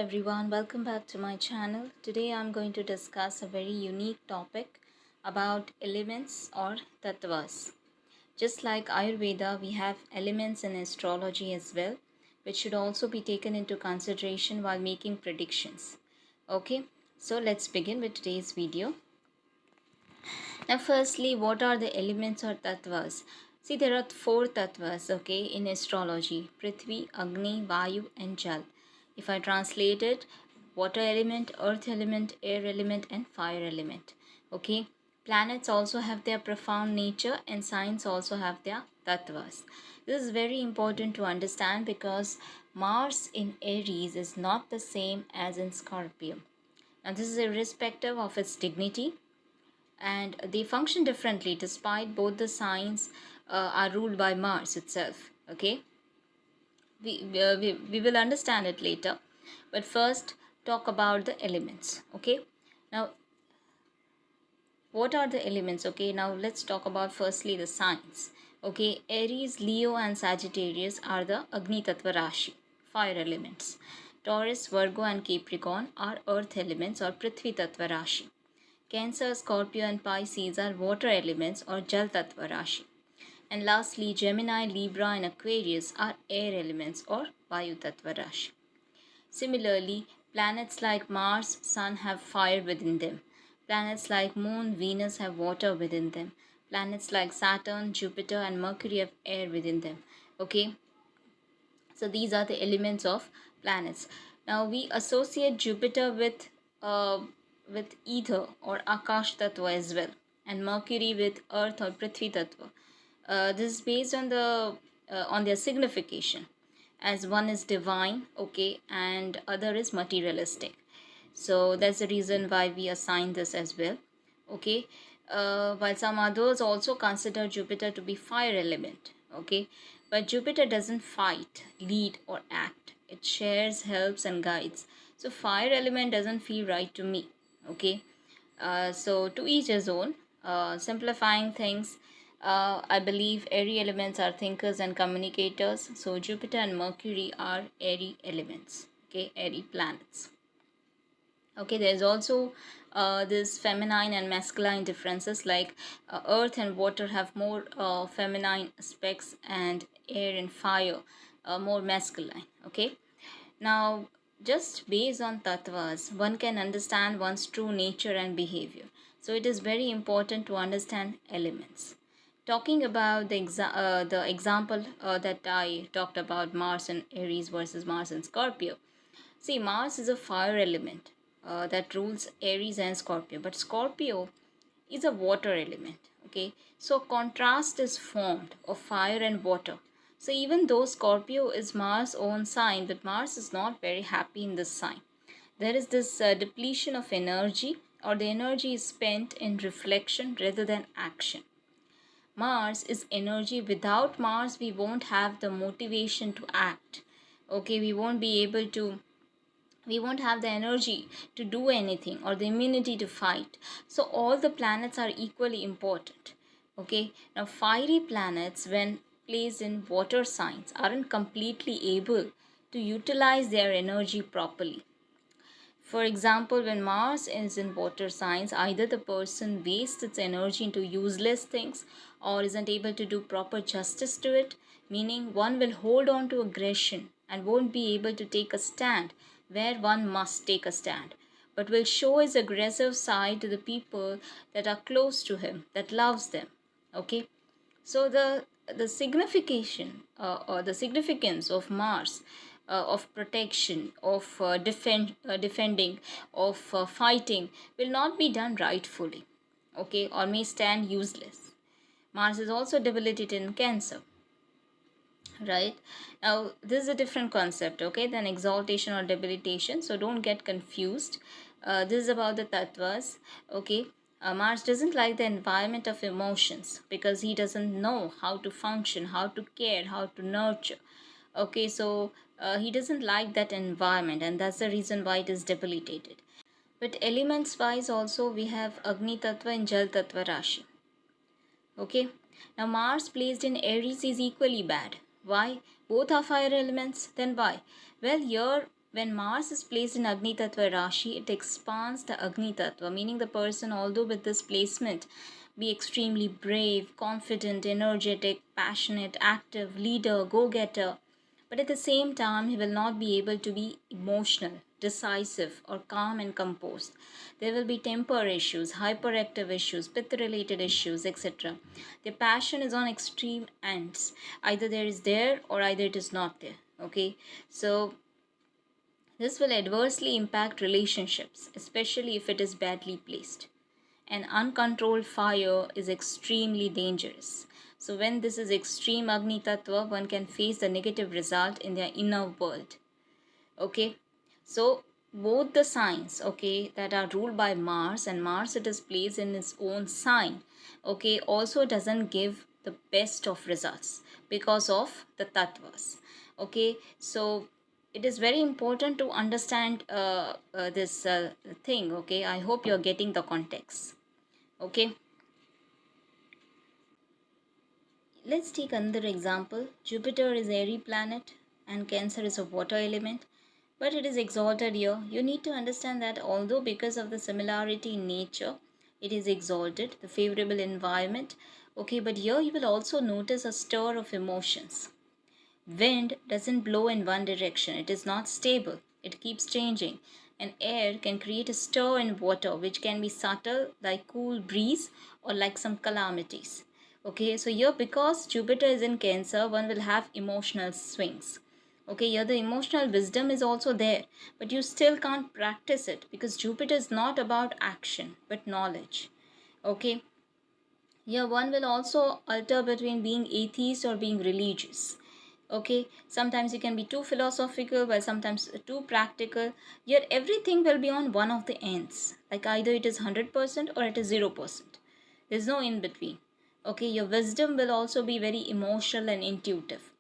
everyone, welcome back to my channel. Today I'm going to discuss a very unique topic about elements or tattvas. Just like Ayurveda, we have elements in astrology as well, which should also be taken into consideration while making predictions. Okay, so let's begin with today's video. Now, firstly, what are the elements or tattvas? See, there are four tattvas, okay, in astrology: Prithvi, Agni, Vayu, and Jal. If I translate it, water element, earth element, air element, and fire element. Okay, planets also have their profound nature, and signs also have their tattvas. This is very important to understand because Mars in Aries is not the same as in Scorpio. Now, this is irrespective of its dignity, and they function differently despite both the signs are ruled by Mars itself. Okay, we will understand it later, but first talk about the elements. Okay, now what are the elements? Okay, now let's talk about firstly the signs. Okay, Aries, Leo, and Sagittarius are the Agni Tattva Rashi, fire elements. Taurus, Virgo, and Capricorn are earth elements or Prithvi Tattva Rashi. Cancer, Scorpio, and Pisces are water elements or Jal Tattva Rashi. And lastly, Gemini, Libra, and Aquarius are air elements or Vayu Tattva Rashi. Similarly, planets like Mars, Sun have fire within them. Planets like Moon, Venus have water within them. Planets like Saturn, Jupiter, and Mercury have air within them. Okay, so these are the elements of planets. Now we associate Jupiter uh, with ether or Akash Tattva as well, and Mercury with Earth or Prithvi Tattva. This is based on their signification, as one is divine, okay, and other is materialistic. So that's the reason why we assign this as well. Okay, while some others also consider Jupiter to be fire element. Okay, but Jupiter doesn't fight, lead, or act. It shares, helps, and guides. So fire element doesn't feel right to me. Okay, so to each his own. Simplifying things, I believe airy elements are thinkers and communicators. So Jupiter and Mercury are airy elements. Okay, airy planets. Okay, there's also this feminine and masculine differences, like earth and water have more feminine aspects, and air and fire more masculine. Okay, now just based on tattvas, one can understand one's true nature and behavior. So it is very important to understand elements. Talking about the example that I talked about, Mars and Aries versus Mars and Scorpio. See, Mars is a fire element that rules Aries and Scorpio, but Scorpio is a water element. Okay, so contrast is formed of fire and water. So even though Scorpio is Mars' own sign, but Mars is not very happy in this sign. There is this depletion of energy, or the energy is spent in reflection rather than action. Mars is energy. Without Mars, we won't have the motivation to act. Okay, we won't have the energy to do anything or the immunity to fight. So all the planets are equally important. Okay, now fiery planets, when placed in water signs, aren't completely able to utilize their energy properly. For example, when Mars is in water signs, either the person wastes its energy into useless things or isn't able to do proper justice to it, meaning one will hold on to aggression and won't be able to take a stand where one must take a stand, but will show his aggressive side to the people that are close to him, that loves them. Okay, so the signification or the significance of Mars, of protection, of defending, of fighting, will not be done rightfully. Okay, or may stand useless. Mars is also debilitated in Cancer. Right, now this is a different concept, okay, than exaltation or debilitation, so don't get confused. This is about the tattvas. Okay, Mars doesn't like the environment of emotions because he doesn't know how to function, how to care, how to nurture. Okay, so he doesn't like that environment, and that's the reason why it is debilitated. But elements wise also, we have Agni Tattva and Jal Tattva Rashi. Okay, now Mars placed in Aries is equally bad. Why? Both are fire elements. Then why? Well, here When Mars is placed in Agni Tattva Rashi, it expands the Agni Tattva, meaning the person, although with this placement, be extremely brave, confident, energetic, passionate, active, leader, go getter, but at the same time, he will not be able to be emotional, decisive, or calm and composed. There will be temper issues, hyperactive issues, pitta related issues, etc. Their passion is on extreme ends. Either there is there or either it is not there. Okay, so this will adversely impact relationships, especially if it is badly placed. An uncontrolled fire is extremely dangerous. So, when this is extreme Agni Tattva, one can face the negative result in their inner world. Okay, so both the signs, okay, that are ruled by Mars, and Mars it is placed in its own sign, okay, also doesn't give the best of results because of the tattvas. Okay, so it is very important to understand this thing. Okay, I hope you're getting the context. Okay, let's take another example. Jupiter is airy planet and Cancer is a water element, but it is exalted here. You need to understand that although because of the similarity in nature, it is exalted, the favorable environment. Okay, but here you will also notice a stir of emotions. Wind doesn't blow in one direction, it is not stable, it keeps changing. And air can create a stir in water, which can be subtle, like cool breeze, or like some calamities. Okay, so here because Jupiter is in Cancer, one will have emotional swings. Okay, here the emotional wisdom is also there, but you still can't practice it because Jupiter is not about action but knowledge. Okay, here one will also alter between being atheist or being religious. Okay, sometimes you can be too philosophical while sometimes too practical. Yet everything will be on one of the ends, like either it is 100% or it is 0%. There's no in between. Okay, your wisdom will also be very emotional and intuitive.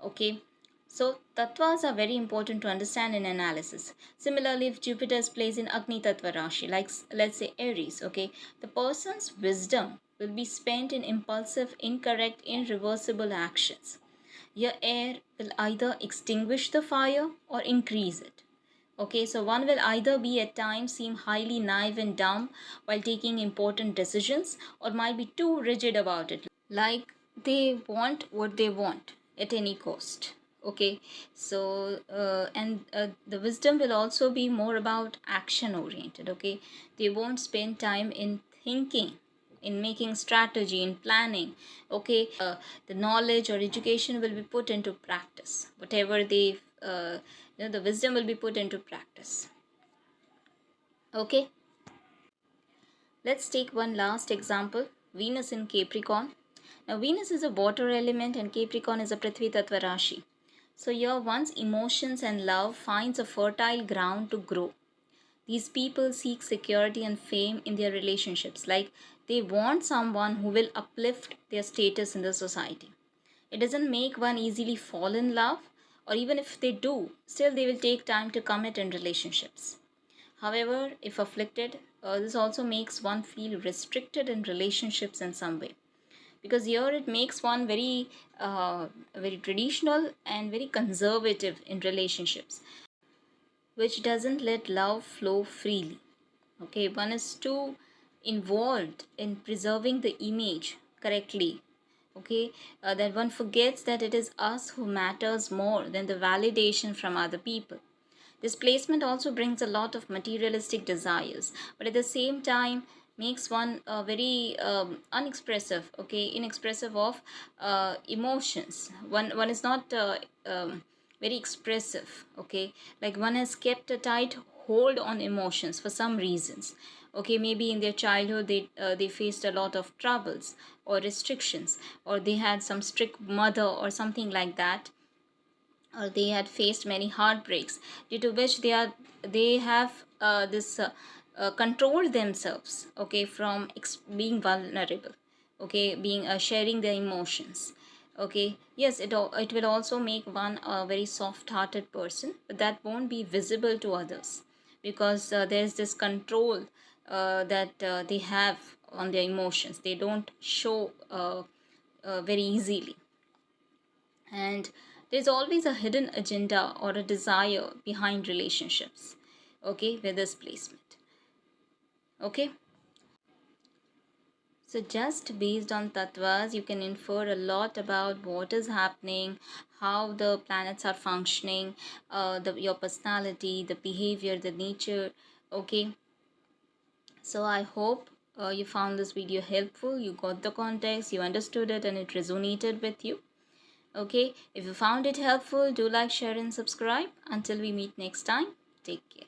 Okay, so tattvas are very important to understand in analysis. Similarly, if Jupiter is placed in Agni Tattva Rashi, like let's say Aries, okay, the person's wisdom will be spent in impulsive, incorrect, irreversible actions. Your air will either extinguish the fire or increase it. Okay, so one will either be at times seem highly naive and dumb while taking important decisions, or might be too rigid about it, like they want what they want at any cost. Okay, so the wisdom will also be more about action oriented. Okay, they won't spend time in thinking, in making strategy, in planning. Okay, the knowledge or education will be put into practice, whatever they the wisdom will be put into practice. Okay, let's take one last example. Venus in Capricorn. Now, Venus is a water element and Capricorn is a Prithvi Tattva Rashi. So, here one's emotions and love finds a fertile ground to grow. These people seek security and fame in their relationships, like they want someone who will uplift their status in the society. It doesn't make one easily fall in love, or even if they do, still they will take time to commit in relationships. However, if afflicted, this also makes one feel restricted in relationships in some way, because here it makes one very traditional and very conservative in relationships, which doesn't let love flow freely. Okay, one is too involved in preserving the image correctly. Okay, that one forgets that it is us who matters more than the validation from other people. This placement also brings a lot of materialistic desires, but at the same time makes one very unexpressive, okay, inexpressive of emotions. One is not very expressive, okay, like one has kept a tight hold on emotions for some reasons. Okay, maybe in their childhood they faced a lot of troubles or restrictions, or they had some strict mother or something like that, or they had faced many heartbreaks, due to which they have this controlled themselves, okay, from being vulnerable, okay, being sharing their emotions. Okay, yes, it will also make one a very soft hearted person, but that won't be visible to others, because there's this control that they have on their emotions. They don't show very easily. And There's always a hidden agenda or a desire behind relationships, okay, with this placement. Okay, so just based on tattvas, you can infer a lot about what is happening, how the planets are functioning, your personality, the behavior, the nature. Okay, so I hope you found this video helpful. You got the context, you understood it, and it resonated with you. Okay, if you found it helpful, do like, share, and subscribe. Until we meet next time, take care.